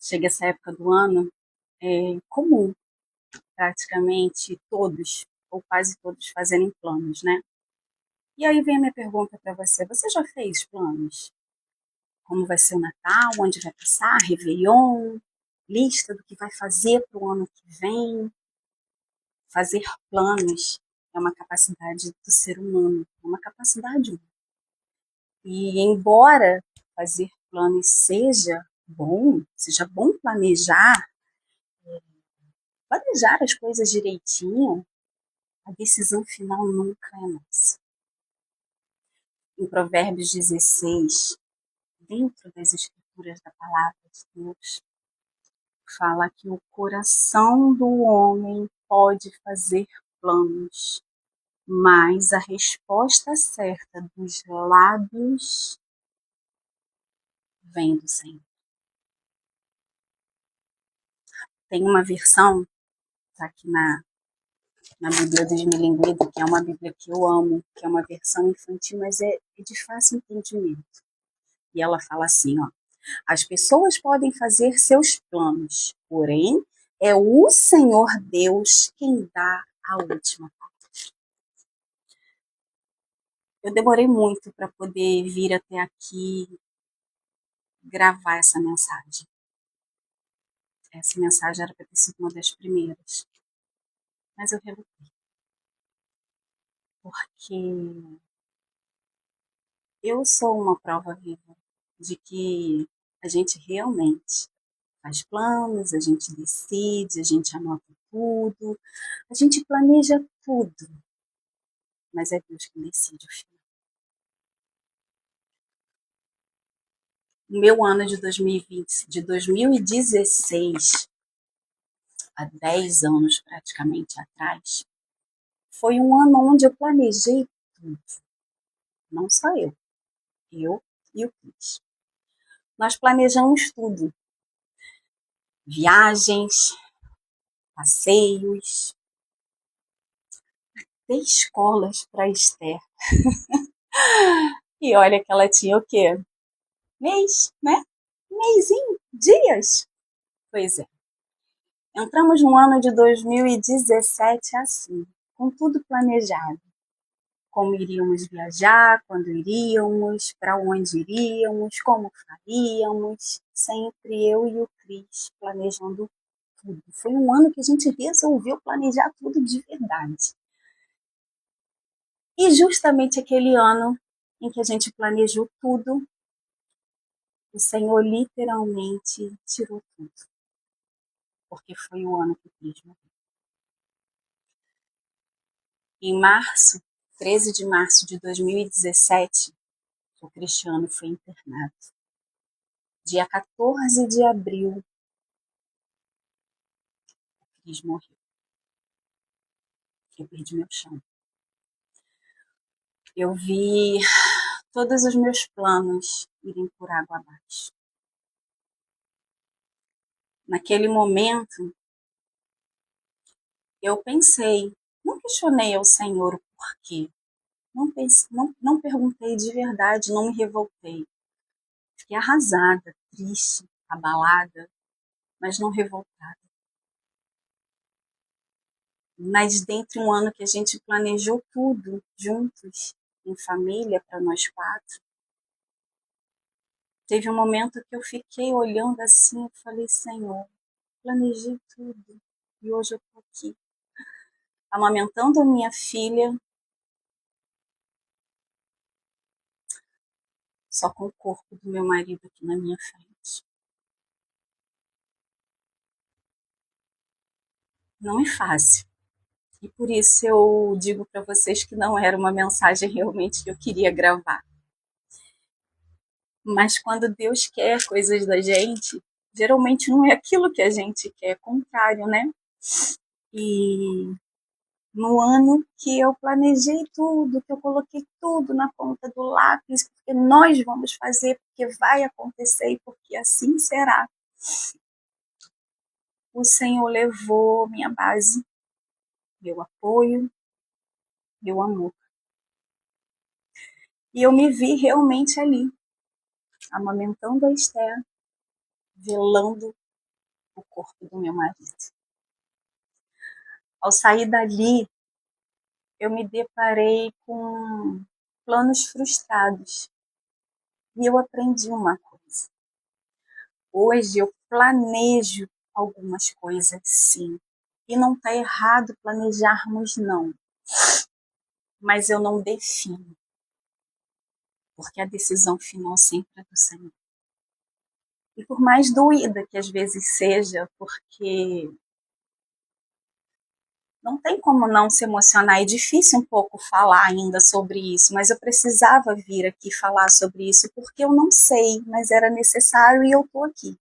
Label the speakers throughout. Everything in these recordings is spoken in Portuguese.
Speaker 1: chega essa época do ano, é comum praticamente todos, ou quase todos, fazerem planos, né? E aí vem a minha pergunta para você: você já fez planos? Como vai ser o Natal, onde vai passar, Réveillon, lista do que vai fazer para o ano que vem? Fazer planos é uma capacidade do ser humano, é uma capacidade humana. E embora fazer planos seja bom planejar as coisas direitinho, a decisão final nunca é nossa. Em Provérbios 16, dentro das escrituras da palavra de Deus, fala que o coração do homem pode fazer planos, mas a resposta certa dos lábios vem do Senhor. Tem uma versão, tá aqui na Bíblia do Esmilinguido, que é uma Bíblia que eu amo, que é uma versão infantil, mas é de fácil entendimento. E ela fala assim, ó: as pessoas podem fazer seus planos, porém é o Senhor Deus quem dá a última palavra. Eu demorei muito para poder vir até aqui gravar essa mensagem. Essa mensagem era para ter sido uma das primeiras, mas eu relutei, porque eu sou uma prova viva de que a gente realmente faz planos, a gente decide, a gente anota tudo, a gente planeja tudo, mas é Deus que decide o final. O meu ano de 2020, de 2016, há 10 anos praticamente atrás, foi um ano onde eu planejei tudo. Não só eu e o Cris. Nós planejamos tudo. Viagens, passeios, até escolas para Esther. E olha que ela tinha o quê? Mês, né? Mêsinho, dias. Pois é. Entramos no ano de 2017 assim, com tudo planejado. Como iríamos viajar, quando iríamos, para onde iríamos, como faríamos. Sempre eu e o Cris planejando tudo. Foi um ano que a gente resolveu planejar tudo de verdade. E justamente aquele ano em que a gente planejou tudo, o Senhor literalmente tirou tudo. Porque foi o ano que o Cris morreu. Em março, 13 de março de 2017, o Cristiano foi internado. Dia 14 de abril, o Cris morreu. Eu perdi meu chão. Eu vi todos os meus planos irem por água abaixo. Naquele momento, eu pensei, não questionei ao Senhor o porquê. Não perguntei de verdade, não me revoltei. Fiquei arrasada, triste, abalada, mas não revoltada. Mas dentro de um ano que a gente planejou tudo juntos, em família, para nós quatro, teve um momento que eu fiquei olhando assim e falei: Senhor, planejei tudo e hoje eu estou aqui, amamentando a minha filha, só com o corpo do meu marido aqui na minha frente. Não é fácil. E por isso eu digo para vocês que não era uma mensagem realmente que eu queria gravar. Mas quando Deus quer coisas da gente, geralmente não é aquilo que a gente quer, é contrário, né? E no ano que eu planejei tudo, que eu coloquei tudo na ponta do lápis, porque nós vamos fazer, porque vai acontecer e porque assim será. O Senhor levou minha base, meu apoio, meu amor. E eu me vi realmente ali, amamentando a Esther, velando o corpo do meu marido. Ao sair dali, eu me deparei com planos frustrados. E eu aprendi uma coisa. Hoje eu planejo algumas coisas, sim. E não está errado planejarmos, não. Mas eu não defino. Porque a decisão final sempre é do Senhor. E por mais doída que às vezes seja, porque não tem como não se emocionar. É difícil um pouco falar ainda sobre isso, mas eu precisava vir aqui falar sobre isso, porque eu não sei, mas era necessário e eu estou aqui.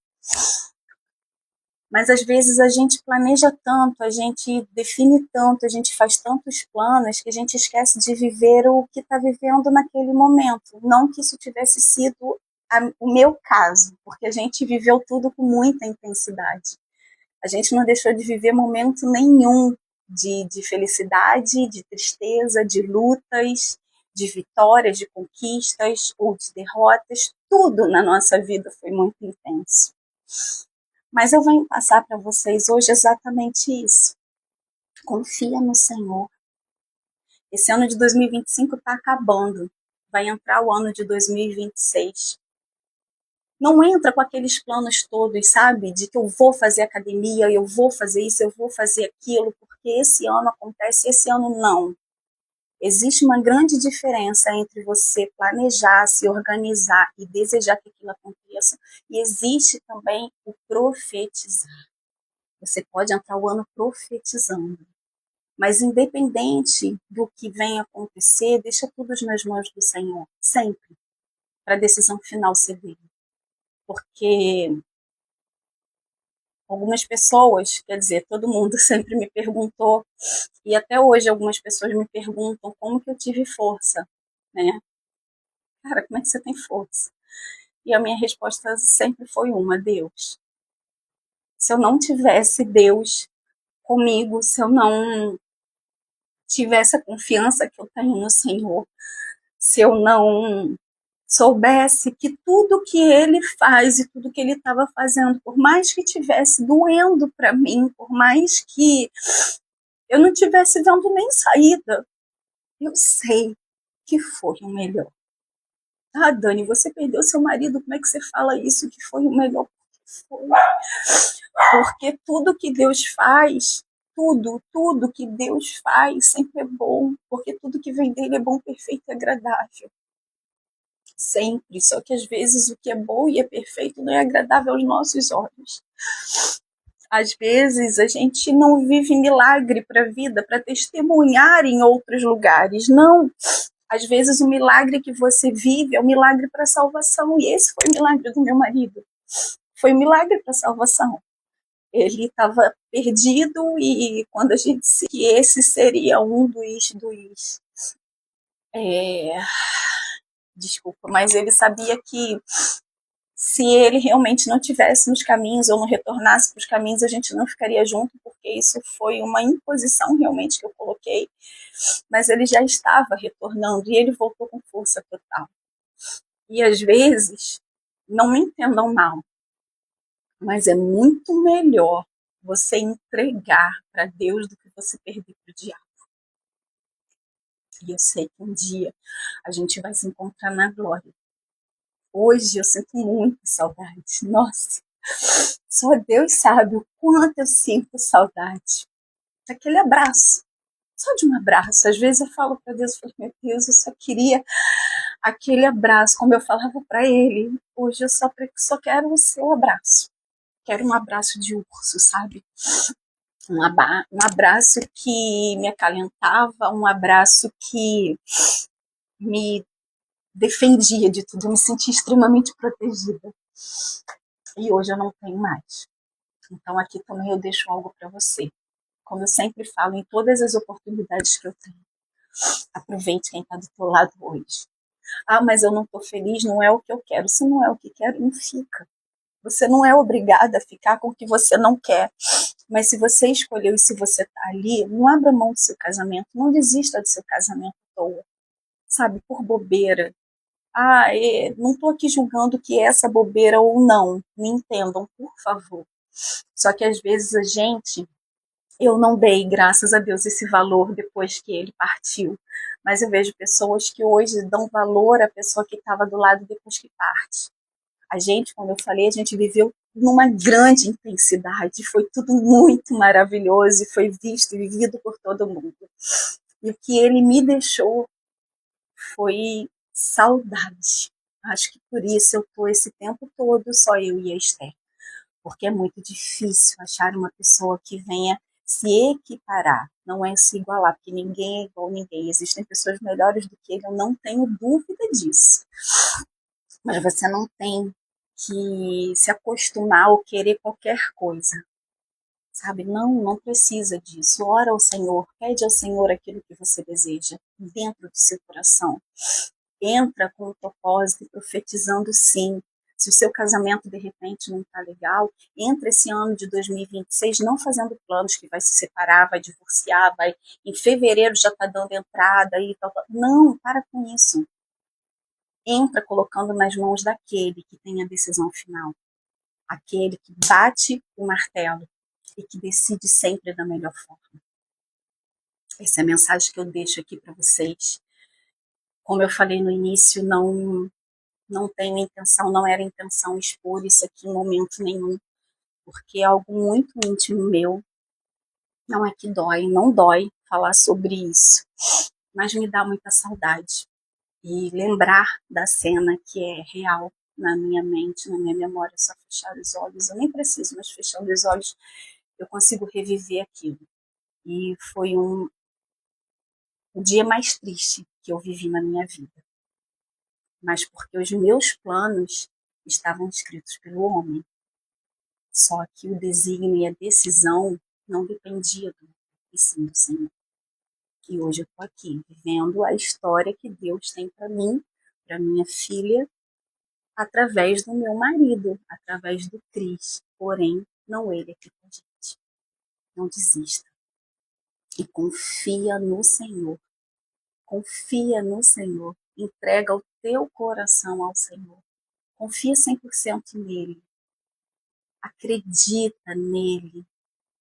Speaker 1: Mas às vezes a gente planeja tanto, a gente define tanto, a gente faz tantos planos que a gente esquece de viver o que está vivendo naquele momento. Não que isso tivesse sido o meu caso, porque a gente viveu tudo com muita intensidade. A gente não deixou de viver momento nenhum de felicidade, de tristeza, de lutas, de vitórias, de conquistas ou de derrotas. Tudo na nossa vida foi muito intenso. Mas eu venho passar para vocês hoje exatamente isso. Confia no Senhor. Esse ano de 2025 está acabando. Vai entrar o ano de 2026. Não entra com aqueles planos todos, sabe? De que eu vou fazer academia, eu vou fazer isso, eu vou fazer aquilo, porque esse ano acontece, esse ano não. Existe uma grande diferença entre você planejar, se organizar e desejar que aquilo aconteça, e existe também o profetizar. Você pode entrar o ano profetizando. Mas independente do que venha acontecer, deixa tudo nas mãos do Senhor, sempre, para a decisão final ser dele. Porque algumas pessoas, quer dizer, todo mundo sempre me perguntou, e até hoje algumas pessoas me perguntam como que eu tive força, né? Cara, como é que você tem força? E a minha resposta sempre foi uma: Deus. Se eu não tivesse Deus comigo, se eu não tivesse a confiança que eu tenho no Senhor, se eu não soubesse que tudo que ele faz e tudo que ele estava fazendo, por mais que tivesse doendo para mim, por mais que eu não tivesse vendo nem saída, eu sei que foi o melhor. Ah, Dani, você perdeu seu marido, como é que você fala isso, que foi o melhor? Foi. Porque tudo que Deus faz, tudo que Deus faz sempre é bom, porque tudo que vem dele é bom, perfeito e agradável. Sempre, só que às vezes o que é bom e é perfeito não é agradável aos nossos olhos. Às vezes a gente não vive milagre para a vida, para testemunhar em outros lugares, não. Às vezes o milagre que você vive é um milagre para a salvação, e esse foi o milagre do meu marido. Foi um milagre para a salvação. Ele estava perdido e quando a gente disse que esse seria um dos desculpa, mas ele sabia que se ele realmente não tivesse nos caminhos ou não retornasse para os caminhos, a gente não ficaria junto, porque isso foi uma imposição realmente que eu coloquei, mas ele já estava retornando e ele voltou com força total. E às vezes, não me entendam mal, mas é muito melhor você entregar para Deus do que você perder para o diabo. E eu sei que um dia a gente vai se encontrar na glória. Hoje eu sinto muita saudade. Nossa, só Deus sabe o quanto eu sinto saudade. Daquele abraço. Só de um abraço. Às vezes eu falo para Deus, eu falo, meu Deus, eu só queria aquele abraço, como eu falava para ele. Hoje eu só quero o seu abraço. Quero um abraço de urso, sabe? Um abraço que me acalentava, um abraço que me defendia de tudo, eu me sentia extremamente protegida. E hoje eu não tenho mais. Então aqui também eu deixo algo para você. Como eu sempre falo em todas as oportunidades que eu tenho, aproveite quem está do teu lado hoje. Ah, mas eu não estou feliz, não é o que eu quero. Se não é o que quero, não fica. Você não é obrigada a ficar com o que você não quer. Mas se você escolheu e se você está ali, não abra mão do seu casamento, não desista do seu casamento à toa, sabe, por bobeira. Ah, não estou aqui julgando que é essa bobeira ou não, me entendam, por favor. Só que às vezes eu não dei, graças a Deus, esse valor depois que ele partiu. Mas eu vejo pessoas que hoje dão valor à pessoa que estava do lado depois que parte. A gente, como eu falei, a gente viveu numa grande intensidade, foi tudo muito maravilhoso e foi visto e vivido por todo mundo. E o que ele me deixou foi saudade. Acho que por isso eu estou esse tempo todo só eu e a Esther, porque é muito difícil achar uma pessoa que venha se equiparar, não é se igualar, porque ninguém é igual a ninguém. Existem pessoas melhores do que ele, eu não tenho dúvida disso. Mas você não tem que se acostumar ou querer qualquer coisa, sabe? Não, não precisa disso. Ora ao Senhor, pede ao Senhor aquilo que você deseja dentro do seu coração. Entra com o propósito, profetizando sim. Se o seu casamento de repente não está legal, entra esse ano de 2026 não fazendo planos que vai se separar, vai divorciar, vai em fevereiro já está dando entrada e tal. Não, para com isso. Entra colocando nas mãos daquele que tem a decisão final, aquele que bate o martelo e que decide sempre da melhor forma. Essa é a mensagem que eu deixo aqui para vocês. Como eu falei no início, não tenho intenção, não era intenção expor isso aqui em momento nenhum, porque é algo muito íntimo meu. Não é que dói, não dói falar sobre isso, mas me dá muita saudade. E lembrar da cena que é real na minha mente, na minha memória, é só fechar os olhos. Eu nem preciso, mas fechando os olhos eu consigo reviver aquilo. E foi o dia mais triste que eu vivi na minha vida. Mas porque os meus planos estavam escritos pelo homem. Só que o desígnio e a decisão não dependia do homem, e sim do Senhor. E hoje eu estou aqui, vivendo a história que Deus tem para mim, para minha filha, através do meu marido, através do Cris. Porém, não ele aqui com a gente. Não desista. E confia no Senhor. Confia no Senhor. Entrega o teu coração ao Senhor. Confia 100% nele. Acredita nele.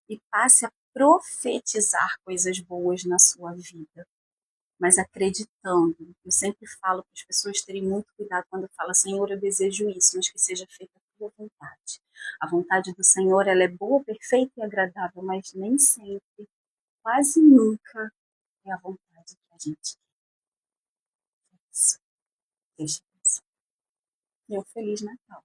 Speaker 1: E passe a profetizar coisas boas na sua vida. Mas acreditando. Eu sempre falo para as pessoas terem muito cuidado quando eu falo, Senhor, eu desejo isso, mas que seja feita a tua vontade. A vontade do Senhor, ela é boa, perfeita e agradável, mas nem sempre, quase nunca, é a vontade que a gente quer. Isso. Deixa eu pensar. E um Feliz Natal.